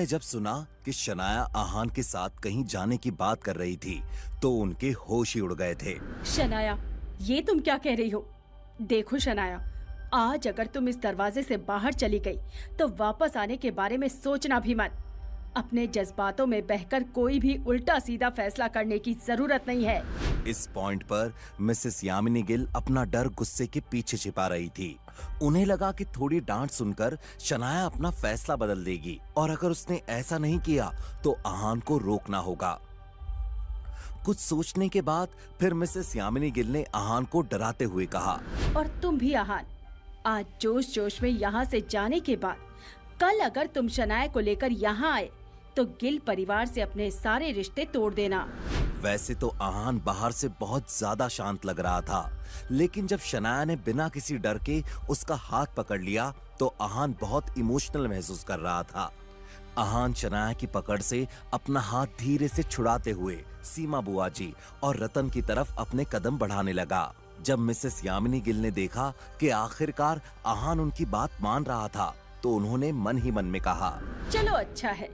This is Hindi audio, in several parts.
ने जब सुना कि शनाया आहान के साथ कहीं जाने की बात कर रही थी तो उनके होश ही उड़ गए थे। शनाया, ये तुम क्या कह रही हो? देखो शनाया, आज अगर तुम इस दरवाजे से बाहर चली गई तो वापस आने के बारे में सोचना भी मत। अपने जज्बातों में बहकर कोई भी उल्टा सीधा फैसला करने की जरूरत नहीं है। इस पॉइंट पर मिसेस यामिनी गिल अपना डर गुस्से के पीछे छिपा रही थी। उन्हें लगा कि थोड़ी डांट सुनकर शनाया अपना फैसला बदल देगी और अगर उसने ऐसा नहीं किया तो आहान को रोकना होगा। कुछ सोचने के बाद फिर मिसेस यामिनी गिल ने आहान को डराते हुए कहा, और तुम भी आहान, आज जोश जोश में यहाँ से जाने के बाद कल अगर तुम शनाया को लेकर यहाँ आए तो गिल परिवार से अपने सारे रिश्ते तोड़ देना। वैसे तो आहान बाहर से बहुत ज्यादा शांत लग रहा था, लेकिन जब शनाया ने बिना किसी डर के उसका हाथ पकड़ लिया तो आहान बहुत इमोशनल महसूस कर रहा था। आहान शनाया की पकड़ से अपना हाथ धीरे से छुड़ाते हुए सीमा बुआ जी और रतन की तरफ अपने कदम बढ़ाने लगा। जब मिसेस यामिनी गिल ने देखा कि आखिरकार आहान उनकी बात मान रहा था तो उन्होंने मन ही मन में कहा, चलो अच्छा है,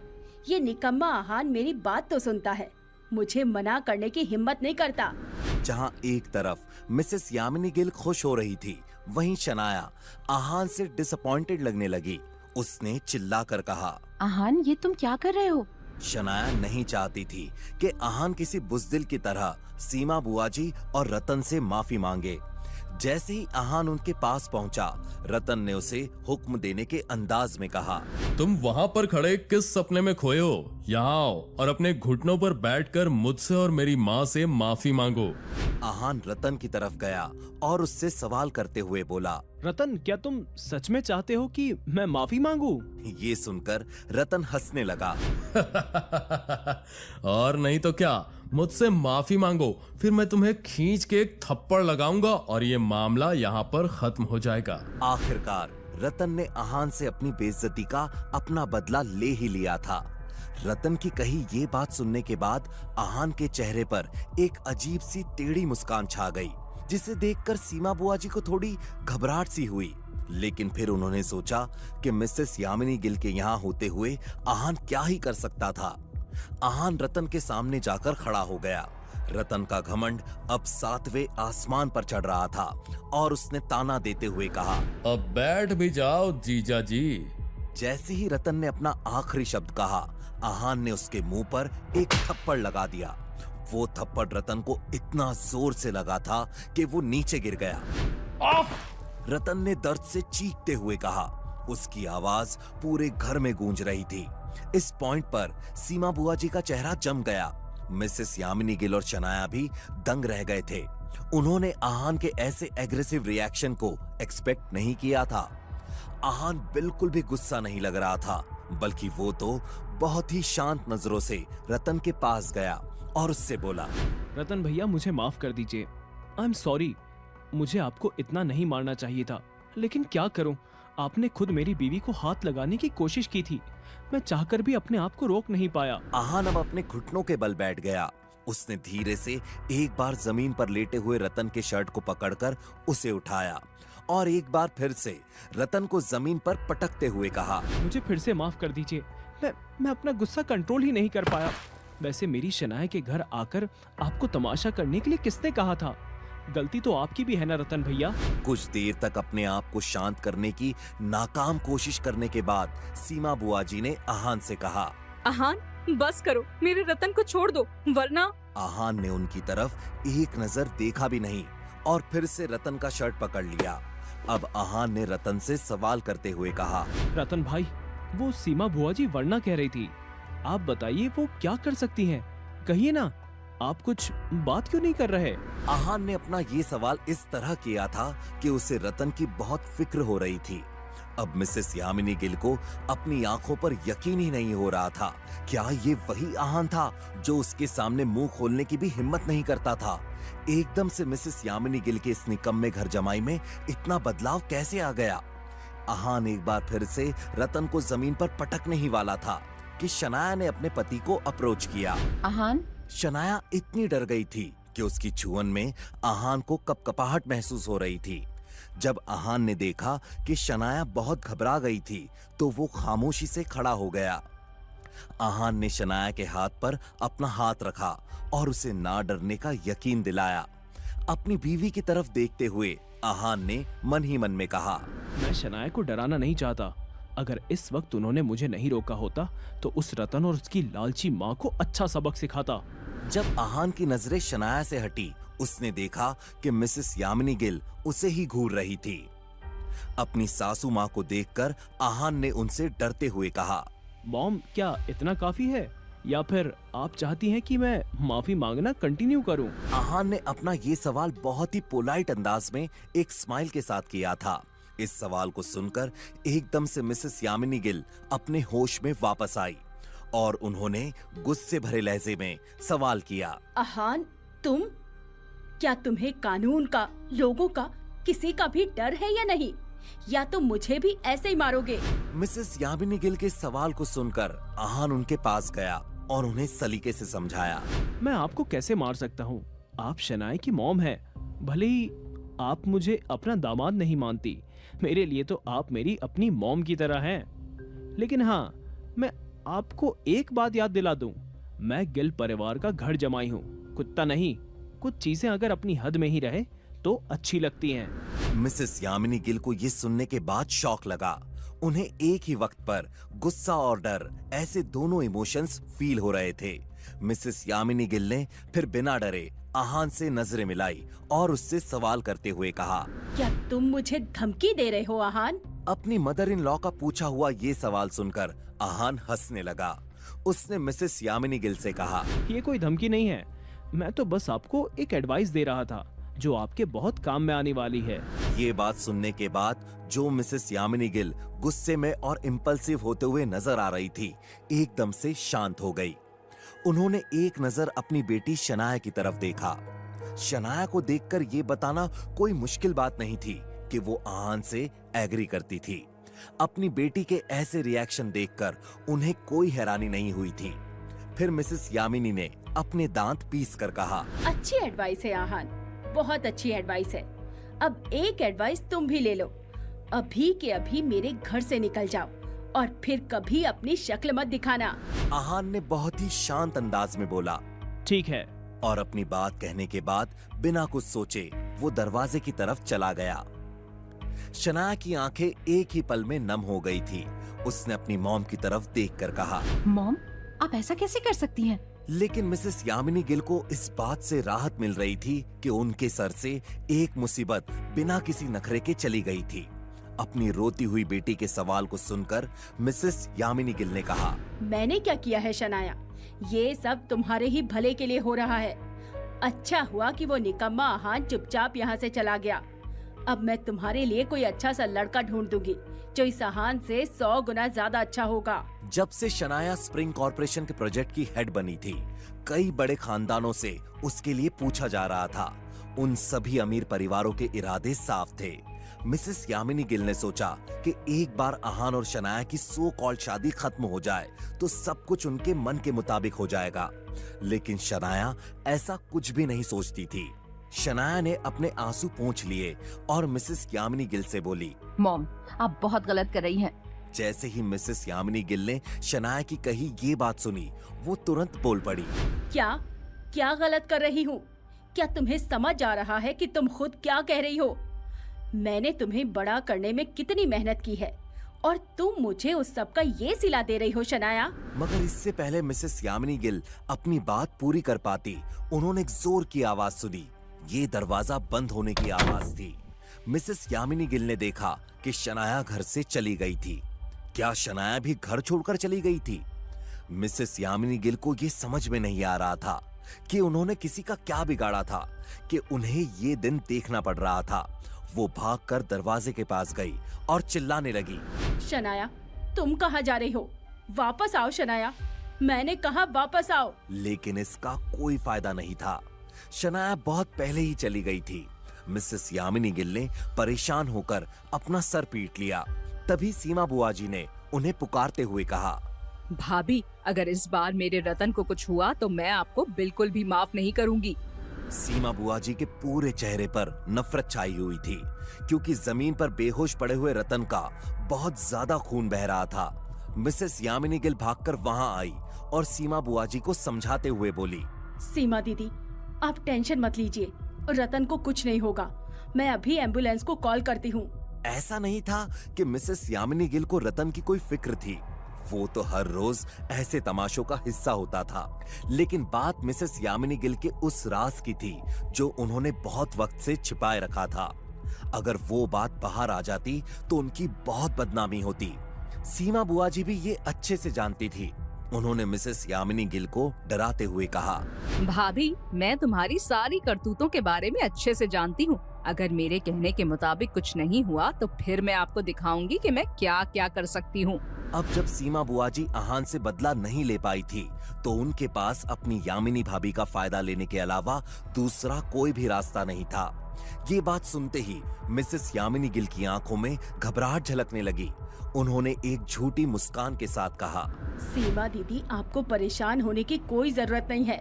ये निकम्मा आहान मेरी बात तो सुनता है, मुझे मना करने की हिम्मत नहीं करता। जहां एक तरफ मिसेस यामिनी गिल खुश हो रही थी, वहीं शनाया आहान से डिसअपॉइंटेड लगने लगी। उसने चिल्लाकर कहा, आहान, ये तुम क्या कर रहे हो? शनाया नहीं चाहती थी कि आहान किसी बुज़दिल की तरह सीमा बुआ जी और रतन से माफी मांगे। जैसे ही आहान उनके पास पहुंचा, रतन ने उसे हुक्म देने के अंदाज में कहा, तुम वहाँ पर खड़े किस सपने में खोए हो? यहाँ आओ और अपने घुटनों पर बैठकर मुझसे और मेरी माँ से माफी मांगो। आहान रतन की तरफ गया और उससे सवाल करते हुए बोला, रतन, क्या तुम सच में चाहते हो कि मैं माफी मांगू? ये सुनकर रतन हंसने लगा। और नहीं तो क्या, मुझसे माफी मांगो, फिर मैं तुम्हें खींच के एक थप्पड़ लगाऊंगा और ये मामला यहाँ पर खत्म हो जाएगा। आखिरकार रतन ने आहान से अपनी बेइज्जती का अपना बदला ले ही लिया था। रतन की कही ये बात सुनने के बाद आहान के चेहरे पर एक अजीब सी टेढ़ी मुस्कान छा गई, जिसे देखकर सीमा बुआ जी को थोड़ी घबराहट सी हुई। लेकिन फिर उन्होंने सोचा कि मिसेस यामिनी गिल के यहाँ होते हुए आहान क्या ही कर सकता था। आहान रतन के सामने जाकर खड़ा हो गया। रतन का घमंड अब 7वें आसमान पर चढ़ रहा था और उसने ताना देते हुए कहा, अब बैठ भी जाओ जीजा जी। जैसे ही रतन ने अपना आखिरी शब्द कहा, आहान ने उसके मुंह पर एक थप्पड़ लगा दिया। वो थप्पड़ रतन को इतना जोर से लगा था कि वो नीचे गिर गया। रतन ने दर्द से चीखते हुए कहा। उसकी आवाज पूरे घर में गूंज रही थी। इस पॉइंट पर सीमा बुआ जी का चेहरा जम गया। मिसेस यामिनी गिल और शनाया भी दंग रह गए थे। उन्होंने आहान के ऐसे एग्रेसिव रिएक्शन को एक्सपेक्ट नहीं किया था। आहान बिल्कुल भी गुस्सा नहीं लग रहा था, बल्कि वो तो बहुत ही शांत नजरों से रतन के पास गया और उससे बोला, रतन भैया, मुझे माफ कर दीजिए। आई एम सॉरी, मुझे आपको इतना नहीं मारना चाहिए था, लेकिन क्या करूं, आपने खुद मेरी बीवी को हाथ लगाने की कोशिश की थी। मैं चाहकर भी अपने आप को रोक नहीं पाया। आहान अब अपने घुटनों के बल बैठ गया। उसने धीरे से एक बार जमीन पर लेटे हुए रतन के शर्ट को पकड़कर उसे उठाया और एक बार फिर से रतन को जमीन पर पटकते हुए कहा, मुझे फिर से माफ कर दीजिए। मैं अपना गुस्सा कंट्रोल ही नहीं कर पाया। वैसे मेरी शनाया के घर आकर आपको तमाशा करने के लिए किसने कहा था? गलती तो आपकी भी है ना रतन भैया। कुछ देर तक अपने आप को शांत करने की नाकाम कोशिश करने के बाद सीमा बुआ जी ने आहान से कहा, आहान, बस करो, मेरे रतन को छोड़ दो, वरना। आहान ने उनकी तरफ एक नजर देखा भी नहीं और फिर से रतन का शर्ट पकड़ लिया। अब आहान ने रतन से सवाल करते हुए कहा, रतन भाई, वो सीमा बुआ जी वरना कह रही थी, आप बताइए वो क्या कर सकती हैं? कहिए ना, आप कुछ बात क्यों नहीं कर रहे? आहान ने अपना ये सवाल इस तरह किया था कि उसे रतन की बहुत फिक्र हो रही थी। अब मिसेस यामिनी गिल को अपनी आंखों पर यकीन ही नहीं हो रहा था। क्या ये वही आहान था जो उसके सामने मुंह खोलने की भी हिम्मत नहीं करता था? एकदम से मिसेस यामिनी गिल के इस निकम्मे घर जमाई में इतना बदलाव कैसे आ गया? आहान एक बार फिर से रतन को जमीन पर पटकने ही वाला था कि शनाया ने अपने पति को अप्रोच किया। आहान, शनाया इतनी डर गई थी कि उसकी छुअन में आहान को कपकपाहट महसूस हो रही थी। जब आहान ने देखा कि शनाया बहुत घबरा गई थी तो वो खामोशी से खड़ा हो गया। आहान ने शनाया के हाथ पर अपना हाथ रखा और उसे ना डरने का यकीन दिलाया। अपनी बीवी की तरफ देखते हुए आहान ने मन ही मन में कहा, मैं शनाया को डराना नहीं चाहता। अगर इस वक्त उन्होंने मुझे नहीं रोका होता तो उस रतन और उसकी लालची माँ को अच्छा सबक सिखाता। जब आहान की नजरें शनाया से हटी, उसने देखा कि मिसेस यामिनी गिल उसे ही घूर रही थी। अपनी सासू माँ को देखकर आहान ने उनसे डरते हुए कहा, मॉम, क्या इतना काफी है या फिर आप चाहती हैं कि मैं माफी मांगना कंटिन्यू करूं? आहान ने अपना ये सवाल बहुत ही पोलाइट अंदाज में एक स्माइल के साथ किया था। इस सवाल को सुनकर एकदम से मिसेस यामिनी गिल अपने होश में वापस आई और उन्होंने गुस्से भरे लहजे में सवाल किया, आहान, तुम? क्या तुम्हें कानून का, लोगों का, किसी का भी डर है या नहीं? या तो मुझे भी ऐसे ही मारोगे? मिसेस यामिनी गिल के सवाल को सुनकर आहान उनके पास गया और उन्हें सलीके से समझाया। मैं आपको कैसे मार सकता हूँ? आप शनाया की मॉम है। भले ही आप मुझे अपना दामाद नहीं मानती, मेरे लिए तो आप मेरी अपनी मॉम की तरह हैं। लेकिन हाँ, मैं आपको एक बात याद दिला दूं, मैं गिल परिवार का घर जमाई हूँ, कुत्ता नहीं। कुछ चीजें अगर अपनी हद में ही रहे तो अच्छी लगती हैं। मिसेस यामिनी गिल को ये सुनने के बाद शॉक लगा। उन्हें एक ही वक्त पर गुस्सा और डर, ऐसे दोनों इमोशंस फील हो रहे थे। मिसेस यामिनी गिल ने फिर बिना डरे आहान से नजरें मिलाई और उससे सवाल करते हुए कहा, क्या तुम मुझे धमकी दे रहे हो आहान? अपनी मदर इन लॉ का पूछा हुआ ये सवाल सुनकर आहान हंसने लगा। उसने मिसेस यामिनी गिल से कहा, ये कोई धमकी नहीं है, मैं तो बस आपको एक एडवाइस दे रहा था जो आपके बहुत काम में आने वाली है। ये बात सुनने के बाद जो मिसेस यामिनी गिल गुस्से में और इम्पल्सिव होते हुए नजर आ रही थी, एकदम से शांत हो गई। उन्होंने एक नजर अपनी बेटी शनाया की तरफ देखा। शनाया को देखकर ये बताना कोई मुश्किल बात नहीं थी कि वो आहान से एग्री करती थी। अपनी बेटी के ऐसे रिएक्शन देखकर उन्हें कोई हैरानी नहीं हुई थी। फिर मिसेस यामिनी ने अपने दांत पीस कर कहा, अच्छी एडवाइस है आहान, बहुत अच्छी एडवाइस है। अब एक एडवाइस तुम भी ले लो, अभी के अभी मेरे घर से निकल जाओ और फिर कभी अपनी शक्ल मत दिखाना। आहान ने बहुत ही शांत अंदाज में बोला, ठीक है। और अपनी बात कहने के बाद बिना कुछ सोचे वो दरवाजे की तरफ चला गया। शनाया की आंखें एक ही पल में नम हो गई थी। उसने अपनी मॉम की तरफ देखकर कहा, मॉम, आप ऐसा कैसे कर सकती हैं? लेकिन मिसेस यामिनी गिल को इस बात से राहत मिल रही थी कि उनके सर से एक मुसीबत बिना किसी नखरे के चली गई थी। अपनी रोती हुई बेटी के सवाल को सुनकर मिसेस यामिनी गिल ने कहा, मैंने क्या किया है शनाया? ये सब तुम्हारे ही भले के लिए हो रहा है। अच्छा हुआ कि वो निकम्मा आहान चुपचाप यहाँ से चला गया। अब मैं तुम्हारे लिए कोई अच्छा सा लड़का ढूंढ दूंगी जो इस आहान से 100 गुना ज्यादा अच्छा होगा। जब से शनाया स्प्रिंग कॉर्पोरेशन के प्रोजेक्ट की हेड बनी थी, कई बड़े खानदानों से उसके लिए पूछा जा रहा था। उन सभी अमीर परिवारों के इरादे साफ थे। मिसेस यामिनी गिल ने सोचा कि एक बार आहान और शनाया की सो कॉल्ड शादी खत्म हो जाए तो सब कुछ उनके मन के मुताबिक हो जाएगा। लेकिन शनाया ऐसा कुछ भी नहीं सोचती थी। शनाया ने अपने आंसू पोंछ लिए और मिसेस यामिनी गिल से बोली, मॉम, आप बहुत गलत कर रही हैं। जैसे ही मिसेस यामिनी गिल ने शनाया की कही ये बात सुनी, वो तुरंत बोल पड़ी, क्या गलत कर रही हूँ? क्या तुम्हें समझ आ रहा है कि तुम खुद क्या कह रही हो? मैंने तुम्हें बड़ा करने में कितनी मेहनत की है और तुम मुझे उस सब का ये सिला दे रही हो शनाया। मगर इससे पहले मिसेस यामिनी गिल अपनी बात पूरी कर पाती, उन्होंने एक जोर की आवाज सुनी। ये दरवाजा बंद होने की आवाज थी। मिसेस यामिनी गिल ने देखा कि शनाया घर से चली गई थी। क्या शनाया भी घर छोड़कर चली गई थी? मिसेस यामिनी गिल को ये समझ में नहीं आ रहा था कि उन्होंने किसी का क्या बिगाड़ा था कि उन्हें ये दिन देखना पड़ रहा था। वो भागकर दरवाजे के पास गई और चिल्लाने लगी, शनाया, तुम कहाँ जा रही हो? वापस आओ शनाया, मैंने कहा वापस आओ। लेकिन इसका कोई फायदा नहीं था। शनाया बहुत पहले ही चली गई थी। मिसेस यामिनी गिल ने परेशान होकर अपना सर पीट लिया। तभी सीमा बुआ जी ने उन्हें पुकारते हुए कहा, भाभी, अगर इस बार मेरे रतन को कुछ हुआ तो मैं आपको बिल्कुल भी माफ नहीं करूंगी। सीमा बुआ जी के पूरे चेहरे पर नफरत छाई हुई थी क्योंकि जमीन पर बेहोश पड़े हुए रतन का बहुत ज्यादा खून बह रहा था। मिसेस यामिनी गिल भागकर वहां आई और सीमा बुआ जी को समझाते हुए बोली, सीमा दीदी, आप टेंशन मत लीजिए, रतन को कुछ नहीं होगा। मैं अभी एम्बुलेंस को कॉल करती हूँ। ऐसा नहीं था कि मिसेस यामिनी गिल को रतन की कोई फिक्र थी। वो तो हर रोज ऐसे तमाशों का हिस्सा होता था। लेकिन बात मिसेस यामिनी गिल के उस राज की थी जो उन्होंने बहुत वक्त से छिपाए रखा था। अगर वो बात बाहर आ जाती तो उनकी बहुत बदनामी होती। सीमा बुआ जी भी ये अच्छे से जानती थी। उन्होंने मिसेस यामिनी गिल को डराते हुए कहा, भाभी, मैं तुम्हारी सारी करतूतों के बारे में अच्छे से जानती हूँ। अगर मेरे कहने के मुताबिक कुछ नहीं हुआ तो फिर मैं आपको दिखाऊंगी कि मैं क्या क्या कर सकती हूँ। अब जब सीमा बुआ जी आहान से बदला नहीं ले पाई थी तो उनके पास अपनी यामिनी भाभी का फायदा लेने के अलावा दूसरा कोई भी रास्ता नहीं था। ये बात सुनते ही मिसेस यामिनी गिल की आंखों में घबराहट झलकने लगी। उन्होंने एक झूठी मुस्कान के साथ कहा, सीमा दीदी, आपको परेशान होने की कोई जरूरत नहीं है।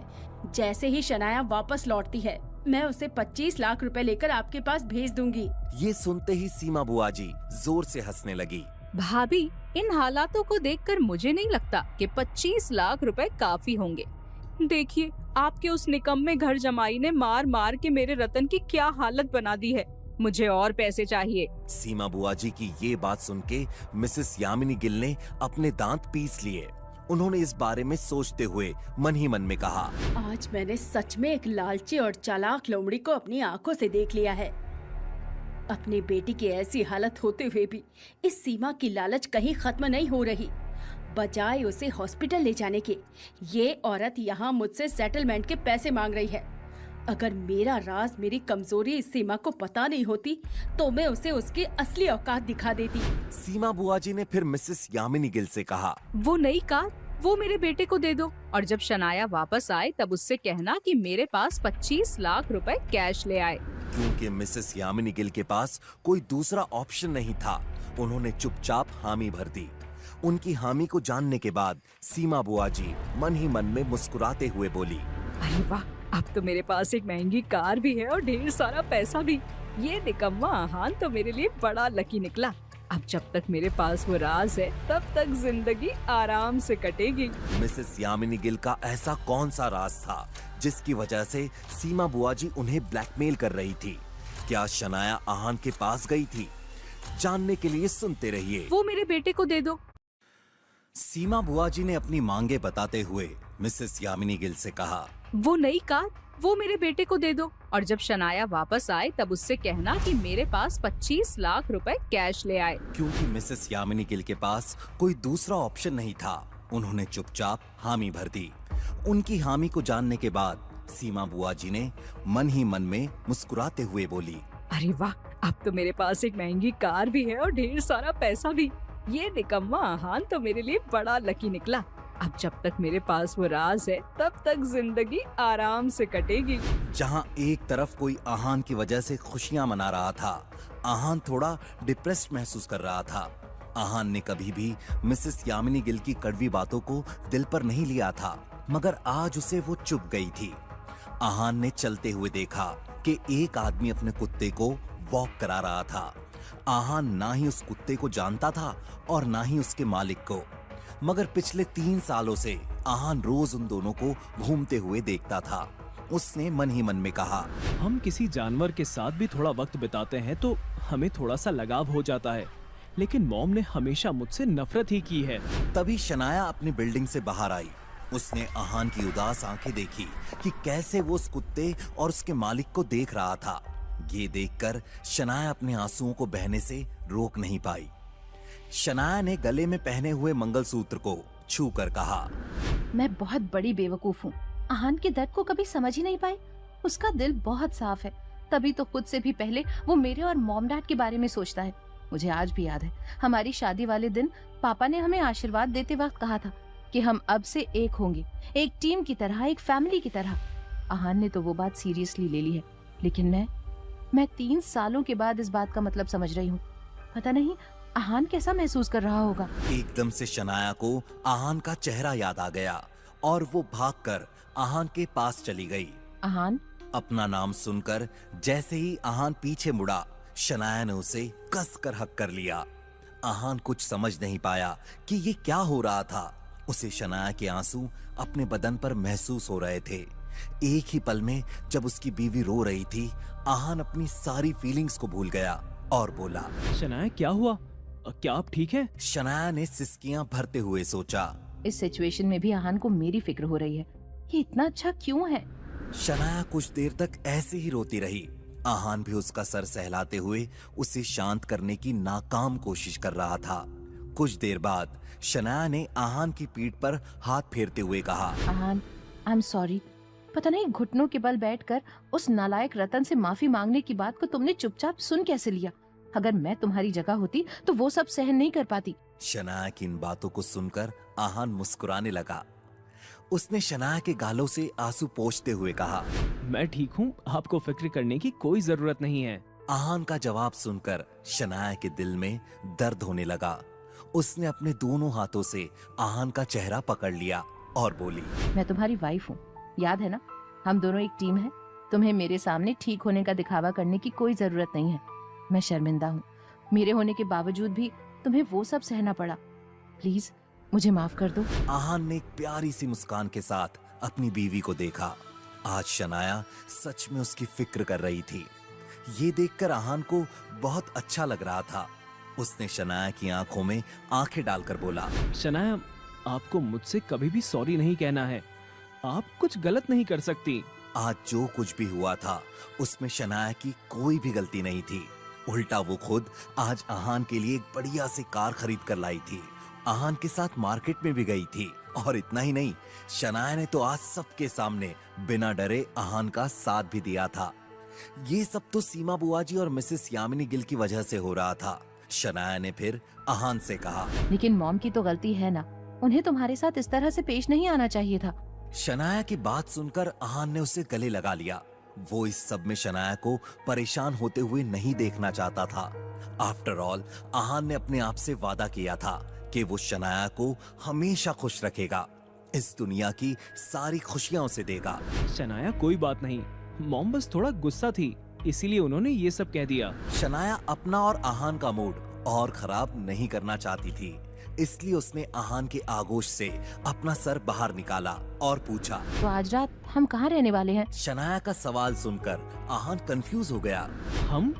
जैसे ही शनाया वापस लौटती है, मैं उसे 25 लाख रुपए लेकर आपके पास भेज दूंगी। ये सुनते ही सीमा बुआ जी जोर से हंसने लगी। भाभी, इन हालातों को देखकर मुझे नहीं लगता कि 25 लाख रुपए काफी होंगे। देखिए, आपके उस निकम्मे घर जमाई ने मार मार के मेरे रतन की क्या हालत बना दी है। मुझे और पैसे चाहिए। सीमा बुआ जी की ये बात सुन के मिसेस यामिनी गिल ने अपने दांत पीस लिए। उन्होंने इस बारे में सोचते हुए मन ही मन में कहा, आज मैंने सच में एक लालची और चालाक लोमड़ी को अपनी आंखों से देख लिया है। अपनी बेटी की ऐसी हालत होते हुए भी इस सीमा की लालच कहीं खत्म नहीं हो रही। बजाय उसे हॉस्पिटल ले जाने के, ये औरत यहाँ मुझसे सेटलमेंट के पैसे मांग रही है। अगर मेरा राज, मेरी कमजोरी इस सीमा को पता नहीं होती तो मैं उसे उसकी असली औकात दिखा देती। सीमा बुआ जी ने फिर मिसेस यामिनी गिल से कहा, वो नई कार, वो मेरे बेटे को दे दो और जब शनाया वापस आए तब उससे कहना कि मेरे पास 25 लाख रुपए कैश ले आए। क्योंकि मिसेस यामिनी गिल के पास कोई दूसरा ऑप्शन नहीं था, उन्होंने चुपचाप हामी भर दी। उनकी हामी को जानने के बाद सीमा बुआ जी मन ही मन में मुस्कुराते हुए बोली, अरे वाह, अब तो मेरे पास एक महंगी कार भी है और ढेर सारा पैसा भी। ये निकम्मा आहान तो मेरे लिए बड़ा लकी निकला। अब जब तक मेरे पास वो राज है तब तक जिंदगी आराम से कटेगी। मिसेस यामिनी गिल का ऐसा कौन सा राज था जिसकी वजह से सीमा बुआ जी उन्हें ब्लैकमेल कर रही थी? क्या शनाया आहान के पास गई थी? जानने के लिए सुनते रहिए। वो मेरे बेटे को दे दो। सीमा बुआ जी ने अपनी मांगे बताते हुए मिसेस यामिनी गिल से कहा, वो नई कार, वो मेरे बेटे को दे दो और जब शनाया वापस आए तब उससे कहना कि मेरे पास 25 लाख रुपए कैश ले आए। क्योंकि मिसेस यामिनी गिल के पास कोई दूसरा ऑप्शन नहीं था, उन्होंने चुपचाप हामी भर दी। उनकी हामी को जानने के बाद सीमा बुआ जी ने मन ही मन में मुस्कुराते हुए बोली, अरे वाह, अब तो मेरे पास एक महंगी कार भी है और ढेर सारा पैसा भी। ये निकम्मा आहान तो मेरे लिए बड़ा लकी निकला। अब जब तक मेरे पास वो राज है तब तक जिंदगी आराम से कटेगी। जहां एक तरफ कोई आहान की वजह से खुशियां मना रहा था, आहान थोड़ा डिप्रेस्ड महसूस कर रहा था। आहान ने कभी भी मिसेस यामिनी गिल की कड़वी बातों को दिल पर नहीं लिया था, मगर आज उसे वो चुभ गई थी। आहान ने चलते हुए देखा कि एक आदमी अपने कुत्ते को वॉक करा रहा था। आहान ना ही उस कुत्ते को जानता था और ना ही उसके मालिक को, मगर पिछले 3 सालों से आहान रोज उन दोनों को घूमते हुए देखता था। उसने मन ही मन में कहा, हम किसी जानवर के साथ भी थोड़ा वक्त बिताते हैं तो हमें थोड़ा सा लगाव हो जाता है, लेकिन मॉम ने हमेशा मुझसे नफरत ही की है। तभी शनाया अपनी बिल्डिंग से बाहर आई। उसने आहान की उदास आंखें देखी कि कैसे वो उस कुत्ते और उसके मालिक को देख रहा था। ये देखकर शनाया अपने आंसुओं को बहने से रोक नहीं पाई। शनाया ने गले में पहने हुए मंगलसूत्र को छू कर कहा, मैं बहुत बड़ी बेवकूफ हूँ, आहान के दर्द को कभी समझ ही नहीं पाई। उसका दिल बहुत साफ है, तभी तो खुद से भी पहले वो मेरे और मॉम डैड के बारे में सोचता है। मुझे आज भी याद है, हमारी शादी वाले दिन पापा ने हमें आशीर्वाद देते वक्त कहा था कि हम अब से एक होंगे, एक टीम की तरह, एक फैमिली की तरह। आहान ने तो वो बात सीरियसली ले ली है, लेकिन मैं 3 सालों के बाद इस बात का मतलब समझ रही हूँ। पता नहीं आहान कैसा महसूस कर रहा होगा। एकदम से शनाया को आहान का चेहरा याद आ गया और वो भागकर आहान के पास चली गई। आहान, अपना नाम सुनकर जैसे ही आहान पीछे मुड़ा, शनाया ने उसे कसकर हक कर लिया। आहान कुछ समझ नहीं पाया कि ये क्या हो रहा था। उसे शनाया के आंसू अपने बदन पर महसूस हो रहे थे। एक ही पल में जब उसकी बीवी रो रही थी, आहान अपनी सारी फीलिंग्स को भूल गया और बोला। शनाया क्या हुआ? क्या आप ठीक हैं? शनाया ने सिसकियां भरते हुए सोचा। इस सिचुएशन में भी आहान को मेरी फिक्र हो रही है। ये इतना अच्छा क्यों है? शनाया कुछ देर तक ऐसे ही रोती रही। आहान भी उसका सर सहलाते हुए उसे शांत करने की नाकाम कोशिश कर रहा था। कुछ देर बाद शनाया ने आहान की पीठ पर हाथ फेरते हुए कहा। आहान, आई एम सॉरी। पता नहीं घुटनों के बल बैठकर उस नालायक रतन से माफी मांगने की बात को तुमने चुपचाप सुन कैसे लिया? अगर मैं तुम्हारी जगह होती तो वो सब सहन नहीं कर पाती। शनाया की इन बातों को सुनकर आहान मुस्कुराने लगा। उसने शनाया के गालों से आंसू पोंछते हुए कहा। मैं ठीक हूँ, आपको फिक्र करने की कोई जरूरत नहीं है। आहान का जवाब सुनकर शनाया के दिल में दर्द होने लगा। उसने अपने दोनों हाथों से आहान का चेहरा पकड़ लिया और बोली। मैं तुम्हारी वाइफ हूँ, याद है ना? हम दोनों एक टीम हैं। तुम्हें मेरे सामने ठीक होने का दिखावा करने की कोई जरूरत नहीं है। मैं शर्मिंदा हूँ। मेरे होने के बावजूद भी तुम्हें वो सब सहना पड़ा। प्लीज मुझे माफ कर दो। आहान ने एक प्यारी सी मुस्कान के साथ अपनी बीवी को देखा। आज शनाया सच में उसकी फिक्र कर रही थी। ये देखकर आहान को बहुत अच्छा लग रहा था। उसने शनाया की आंखों में आंखें डालकर बोला। शनाया, आपको मुझसे कभी भी सॉरी नहीं कहना है। आप कुछ गलत नहीं कर सकती। आज जो कुछ भी हुआ था उसमें शनाया की कोई भी गलती नहीं थी। उल्टा वो खुद आज आहान के लिए एक बढ़िया सी कार खरीद कर लाई थी। आहान के साथ मार्केट में भी गई थी। और इतना ही नहीं, शनाया ने तो आज सबके सामने बिना डरे आहान का साथ भी दिया था। ये सब तो सीमा बुआ जी और मिसेस यामिनी गिल की वजह से हो रहा था। शनाया ने फिर आहान से कहा। लेकिन मॉम की तो गलती है ना, उन्हें तुम्हारे साथ इस तरह से पेश नहीं आना चाहिए था। शनाया की बात सुनकर आहान ने उसे गले लगा लिया। वो इस सब में शनाया को परेशान होते हुए नहीं देखना चाहता था। आफ्टर ऑल आहान ने अपने आप से वादा किया था कि वो शनाया को हमेशा खुश रखेगा, इस दुनिया की सारी खुशियां उसे देगा। शनाया, कोई बात नहीं। मॉम बस थोड़ा गुस्सा थी, इसीलिए उन्होंने ये सब कह दिया। शनाया अपना और आहान का मूड और खराब नहीं करना चाहती थी, इसलिए उसने आहान के आगोश से अपना सर बाहर निकाला और पूछा। तो आज रात हम कहाँ रहने वाले हैं? शनाया का सवाल सुनकर आहान कंफ्यूज हो गया। हम?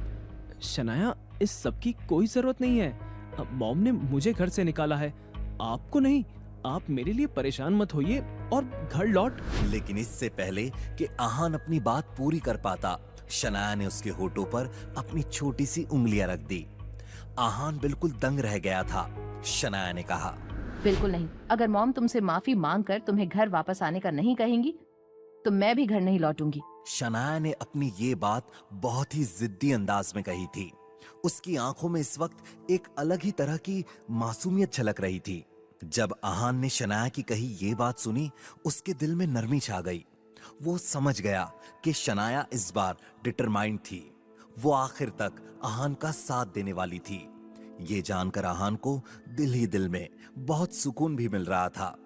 शनाया, इस सब की कोई जरूरत नहीं है। मॉम ने मुझे घर से निकाला है, आपको नहीं। आप मेरे लिए परेशान मत होइए और घर लौट। लेकिन इससे पहले कि आहान अपनी बात पूरी कर पाता, शनाया ने उसके होठों पर अपनी छोटी सी उंगलियां रख दी। आहान बिल्कुल दंग रह गया था। शनाया ने कहा। बिल्कुल नहीं। अगर मॉम तुमसे माफी मांगकर तुम्हें घर वापस आने का नहीं कहेंगी तो मैं भी घर नहीं लौटूंगी। शनाया ने अपनी ये बात बहुत ही जिद्दी अंदाज में कही थी। उसकी आंखों में इस वक्त एक अलग ही तरह की मासूमियत झलक रही थी। जब आहान ने शनाया की कही ये बात सुनी, उसके दिल में नरमी छा गई। वो समझ गया कि शनाया इस बार डिटरमाइंड थी। वो आखिर तक आहान का साथ देने वाली थी। ये जानकर आहान को दिल ही दिल में बहुत सुकून भी मिल रहा था।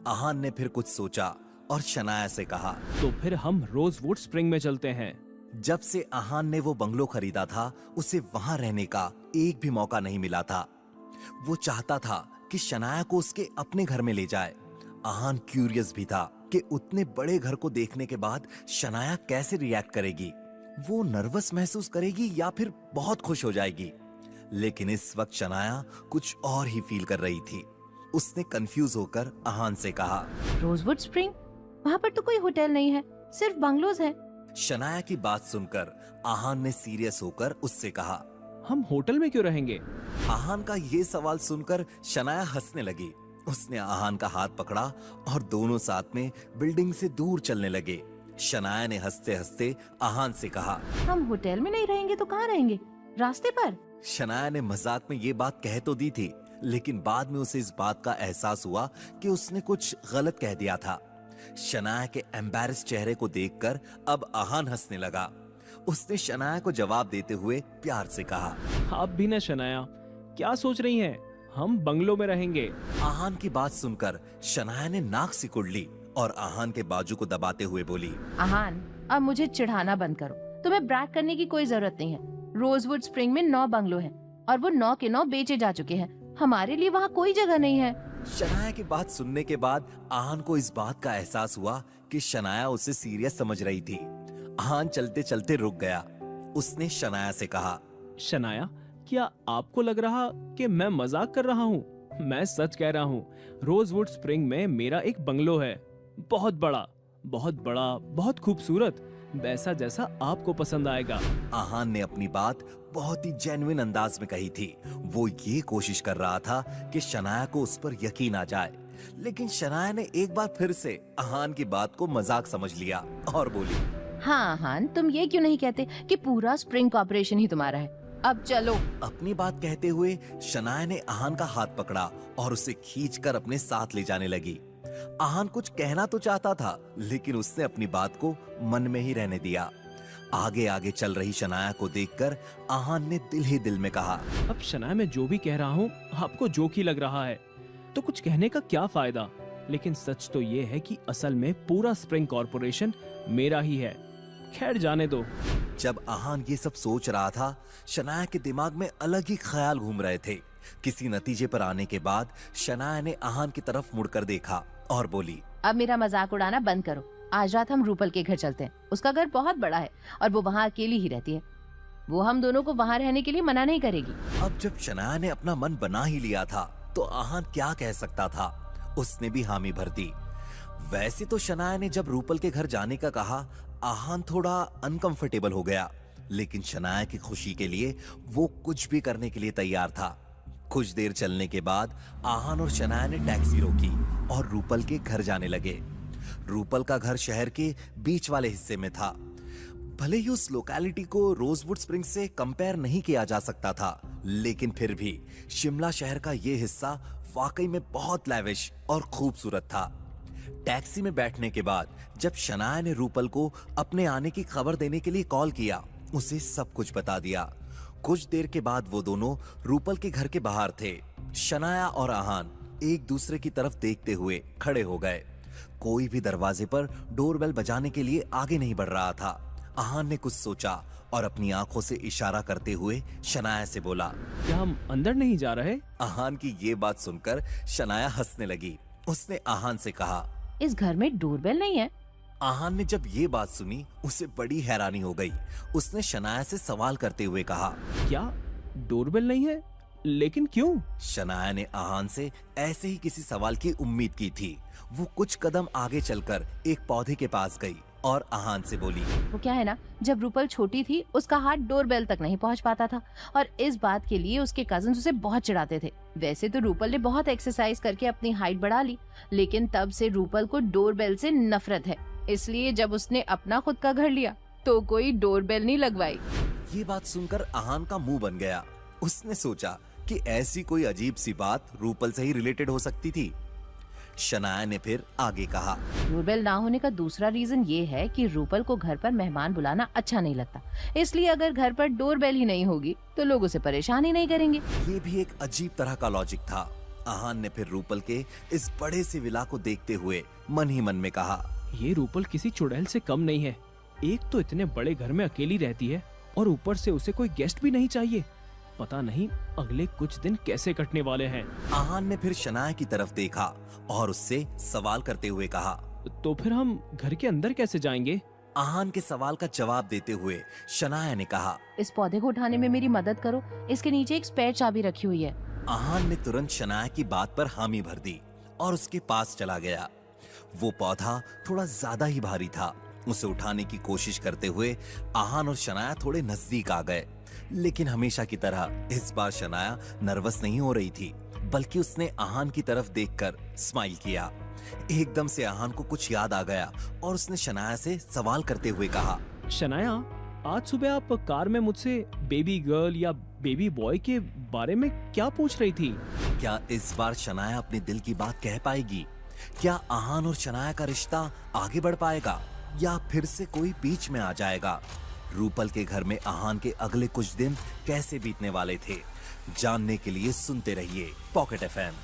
आहान ने फिर कुछ सोचा और शनाया से कहा। तो फिर हम रोजवुड स्प्रिंग में चलते हैं। जब से आहान ने वो बंगलो खरीदा था, उसे वहां रहने का एक भी मौका नहीं मिला था। वो चाहता था कि शनाया को उसके अपने घर में ले जाए। आहान क्यूरियस भी था कि उतने बड़े घर को देखने के बाद शनाया कैसे रिएक्ट करेगी। वो नर्वस महसूस करेगी या फिर बहुत खुश हो जाएगी। लेकिन इस वक्त शनाया कुछ और ही फील कर रही थी। उसने कंफ्यूज होकर आहान से कहा। Rosewood spring? वहाँ पर तो कोई होटल नहीं है, सिर्फ बंगलोज हैं। शनाया की बात सुनकर आहान ने सीरियस होकर उससे कहा। हम होटल में क्यों रहेंगे? आहान का ये सवाल सुनकर शनाया हंसने लगी। उसने आहान का हाथ पकड़ा और दोनों साथ में बिल्डिंग से दूर चलने लगे। शनाया ने हंसते हंसते आहान से कहा। हम होटल में नहीं रहेंगे तो कहाँ रहेंगे? रास्ते पर? शनाया ने मजाक में ये बात कह तो दी थी, लेकिन बाद में उसे इस बात का एहसास हुआ कि उसने कुछ गलत कह दिया था। शनाया के एम्बैरेस चेहरे को देखकर अब आहान हंसने लगा। उसने शनाया को जवाब देते हुए प्यार से कहा। आप भी ना शनाया, क्या सोच रही हैं? हम बंगलो में रहेंगे। आहान की बात सुनकर शनाया ने नाक सिकुड़ ली और आहान के बाजू को दबाते हुए बोली। आहान, अब मुझे चिढ़ाना बंद करो। तुम्हें ब्रैग करने की कोई जरूरत नहीं है। रोजवुड स्प्रिंग में 9 बंगलो हैं और वो 9 के 9 बेचे जा चुके हैं। हमारे लिए वहाँ कोई जगह नहीं है। शनाया की बात सुनने के बाद आहान को इस बात का एहसास हुआ कि शनाया उसे सीरियस समझ रही थी। आहान चलते चलते रुक गया। उसने शनाया से कहा, शनाया, क्या आपको लग रहा कि मैं मजाक कर रहा हूँ? मैं सच कह रहा हूँ। रोजवुड स्प्रिंग में मेरा एक बंगलो है, बहुत बड़ा, बहुत खूबसूरत, वैसा जैसा आपको पसंद आएगा। आहान ने अपनी बात बहुत ही जेन्युइन अंदाज में कही थी। वो ये कोशिश कर रहा था कि शनाया को उस पर यकीन आ जाए, लेकिन शनाया ने एक बार फिर से आहान की बात को मजाक समझ लिया और बोली, हाँ आहान, तुम ये क्यों नहीं कहते कि पूरा स्प्रिंग कॉर्पोरेशन ही तुम्हारा है? अब चलो। अपनी बात कहते हुए शनाया ने आहान का हाथ पकड़ा और उसे खींचकर अपने साथ ले जाने लगी। आहान कुछ कहना तो चाहता था, लेकिन उसने अपनी बात को मन में ही रहने दिया। आगे आगे चल रही शनाया को देखकर आहान ने दिल ही दिल में कहा, अब शनाया, मैं जो भी कह रहा हूँ आपको जोक ही लग रहा है, तो कुछ कहने का क्या फायदा? लेकिन सच तो ये है कि असल में पूरा स्प्रिंग कॉर्पोरेशन मेरा ही है। खैर, जाने दो। जब आहान ये सब सोच रहा था, शनाया के दिमाग में अलग ही ख्याल घूम रहे थे। किसी नतीजे पर आने के बाद शनाया ने आहान की तरफ मुड़कर देखा और बोली, अब मेरा मजाक उड़ाना बंद करो। आज रात हम रूपल के घर चलते हैं। उसका घर बहुत बड़ा है और वो वहाँ अकेली ही रहती है। वो हम दोनों को वहाँ रहने के लिए मना नहीं करेगी। अब जब शनाया ने अपना मन बना ही लिया था, तो आहान क्या कह सकता था? उसने भी हामी भर दी। वैसे तो शनाया ने जब रूपल के घर जाने का कहा, आहान थोड़ा अनकंफर्टेबल हो गया, लेकिन शनाया की खुशी के लिए वो कुछ भी करने के लिए तैयार था। कुछ देर चलने के बाद आहान और शनाया ने टैक्सी रोकी और रूपल के घर जाने लगे। रूपल का घर शहर के बीच वाले हिस्से में था। भले ही उस लोकेलिटी को रोजवुड स्प्रिंग से कंपेयर नहीं किया जा सकता था, लेकिन फिर भी शिमला शहर का यह हिस्सा वाकई में बहुत लैविश और खूबसूरत था। टैक्सी में बैठने के बाद जब शनाया ने रूपल को अपने आने की खबर देने के लिए कॉल किया, उसे सब कुछ बता दिया। कुछ देर के बाद वो दोनों रूपल के घर के बाहर थे। शनाया और आहान एक दूसरे की तरफ देखते हुए खड़े हो गए। कोई भी दरवाजे पर डोरबेल बजाने के लिए आगे नहीं बढ़ रहा था। आहान ने कुछ सोचा और अपनी आंखों से इशारा करते हुए शनाया से बोला, क्या हम अंदर नहीं जा रहे? आहान की ये बात सुनकर शनाया हंसने लगी। उसने आहान से कहा, इस घर में डोरबेल नहीं है। आहान ने जब ये बात सुनी, उसे बड़ी हैरानी हो गई। उसने शनाया से सवाल करते हुए कहा, क्या डोरबेल नहीं है? लेकिन क्यों? शनाया ने आहान से ऐसे ही किसी सवाल की उम्मीद की थी। वो कुछ कदम आगे चलकर एक पौधे के पास गई और आहान से बोली, वो क्या है ना, जब रूपल छोटी थी उसका हाथ डोरबेल तक नहीं पहुंच पाता था और इस बात के लिए उसके कजिन्स उसे बहुत चिढ़ाते थे। वैसे तो रूपल ने बहुत एक्सरसाइज करके अपनी हाइट बढ़ा ली, लेकिन तब से रूपल को डोरबेल से नफरत है। इसलिए जब उसने अपना खुद का घर लिया तो कोई डोरबेल नहीं लगवाई। ये बात सुनकर आहान का मुंह बन गया। उसने सोचा कि ऐसी कोई अजीब सी बात रूपल से ही रिलेटेड हो सकती थी। शनाया ने फिर आगे कहा, डोरबेल ना होने का दूसरा रीजन ये है कि रूपल को घर पर मेहमान बुलाना अच्छा नहीं लगता। इसलिए अगर घर पर डोरबेल ही नहीं होगी तो लोग उसे परेशान ही नहीं करेंगे। ये भी एक अजीब तरह का लॉजिक था। आहान ने फिर रूपल के इस बड़े से विला को देखते हुए मन ही मन में कहा, ये रूपल किसी चुड़ैल से कम नहीं है। एक तो इतने बड़े घर में अकेली रहती है और ऊपर से उसे कोई गेस्ट भी नहीं चाहिए। पता नहीं अगले कुछ दिन कैसे कटने वाले हैं। आहान ने फिर शनाया की तरफ देखा और उससे सवाल करते हुए कहा, तो फिर हम घर के अंदर कैसे जाएंगे? आहान के सवाल का जवाब देते हुए शनाया ने कहा, इस पौधे को उठाने में मेरी मदद करो। इसके नीचे एक स्पेयर चाबी रखी हुई है। आहान ने तुरंत शनाया की बात पर हामी भर दी और उसके पास चला गया। वो पौधा थोड़ा ज्यादा ही भारी था। उसे उठाने की कोशिश करते हुए आहान और शनाया थोड़े नजदीक आ गए, लेकिन हमेशा की तरह इस बार शनाया नर्वस नहीं हो रही थी, बल्कि उसने आहान की तरफ देखकर स्माइल किया। एकदम से आहान को कुछ याद आ गया और उसने शनाया से सवाल करते हुए कहा, शनाया, आज सुबह आप कार में मुझसे बेबी गर्ल या बेबी बॉय के बारे में क्या पूछ रही थी? क्या इस बार शनाया अपने दिल की बात कह पाएगी? क्या आहान और शनाया का रिश्ता आगे बढ़ पाएगा या फिर से कोई बीच में आ जाएगा? रूपल के घर में आहान के अगले कुछ दिन कैसे बीतने वाले थे, जानने के लिए सुनते रहिए पॉकेट FM।